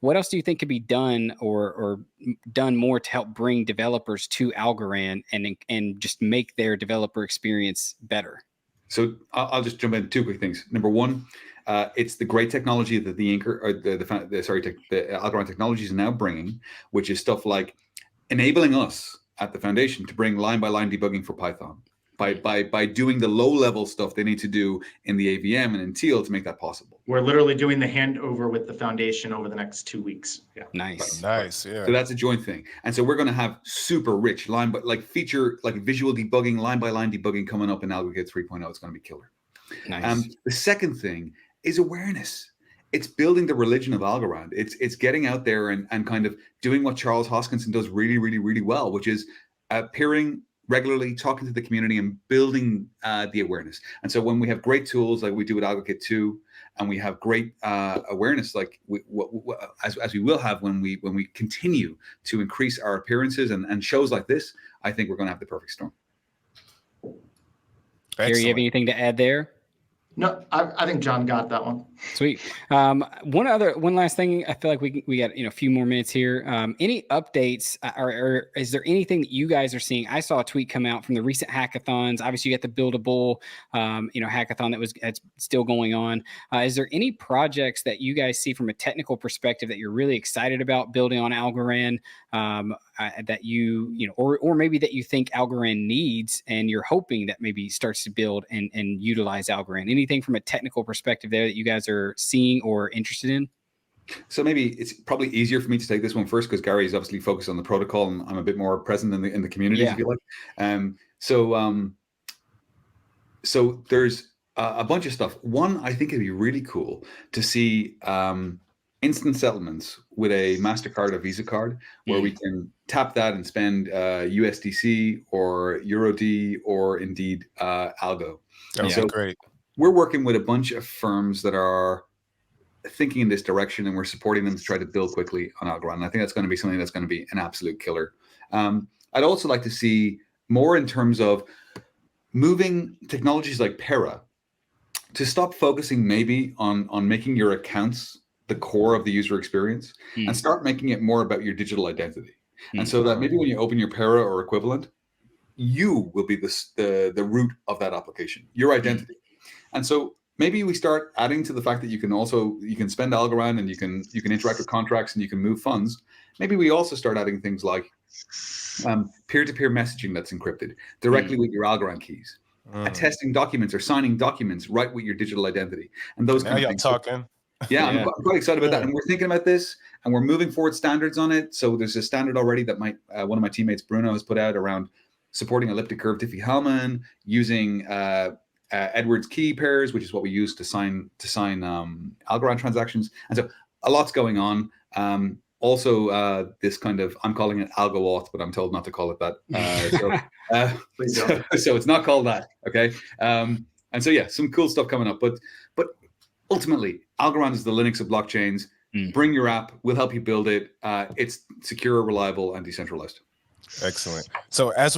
What else do you think could be done or done more to help bring developers to Algorand and just make their developer experience better? So I'll just jump in two quick things. Number one, it's the great technology that the Algorand Technologies is now bringing, which is stuff like enabling us at the foundation to bring line-by-line debugging for Python by doing the low-level stuff they need to do in the AVM and in Teal to make that possible. We're literally doing the handover with the foundation over the next 2 weeks. Yeah, nice, nice. Yeah. So that's a joint thing, and so we're going to have super rich feature visual debugging, line-by-line debugging coming up in Algorand 3.0. It's going to be killer. Nice. The second thing is awareness. It's building the religion of Algorand. It's getting out there and kind of doing what Charles Hoskinson does really, really, really well, which is appearing regularly, talking to the community and building the awareness. And so when we have great tools like we do with Algorand 2, and we have great awareness as we will have when we continue to increase our appearances and shows like this, I think we're going to have the perfect storm. Gary, you have anything to add there? No, I think John got that one. Sweet. One last thing. I feel like we got a few more minutes here. Any updates, or is there anything that you guys are seeing? I saw a tweet come out from the recent hackathons. Obviously, you got the Buildable, hackathon that's still going on. Is there any projects that you guys see from a technical perspective that you're really excited about building on Algorand? That or maybe that you think Algorand needs, and you're hoping that maybe starts to build and utilize Algorand? Anything from a technical perspective there that you guys are seeing or interested in? So maybe it's probably easier for me to take this one first because Gary is obviously focused on the protocol, and I'm a bit more present in the community, if you like. So there's a bunch of stuff. One, I think it'd be really cool to see instant settlements with a MasterCard or Visa card, where we can tap that and spend USDC or EuroD or indeed Algo. That's great. We're working with a bunch of firms that are thinking in this direction, and we're supporting them to try to build quickly on Algorand. And I think that's going to be something that's going to be an absolute killer. I'd also like to see more in terms of moving technologies like Para to stop focusing maybe on making your accounts the core of the user experience and start making it more about your digital identity. And so that maybe when you open your Para or equivalent, you will be the root of that application, your identity. And so maybe we start adding to the fact that you can spend Algorand and you can interact with contracts and you can move funds. Maybe we also start adding things like peer-to-peer messaging that's encrypted directly with your Algorand keys, attesting documents or signing documents right with your digital identity, and those kind of things. Talking. Yeah, I'm quite excited about that, and we're thinking about this, and we're moving forward standards on it. So there's a standard already that one of my teammates, Bruno, has put out around supporting elliptic curve Diffie-Hellman, using Edwards key pairs, which is what we use to sign Algorand transactions. And so a lot's going on. Also, this kind of, I'm calling it algo auth, but I'm told not to call it that. So it's not called that. Okay. And so yeah, some cool stuff coming up. But ultimately, Algorand is the Linux of blockchains. Bring your app. We'll help you build it. It's secure, reliable, and decentralized. Excellent. So as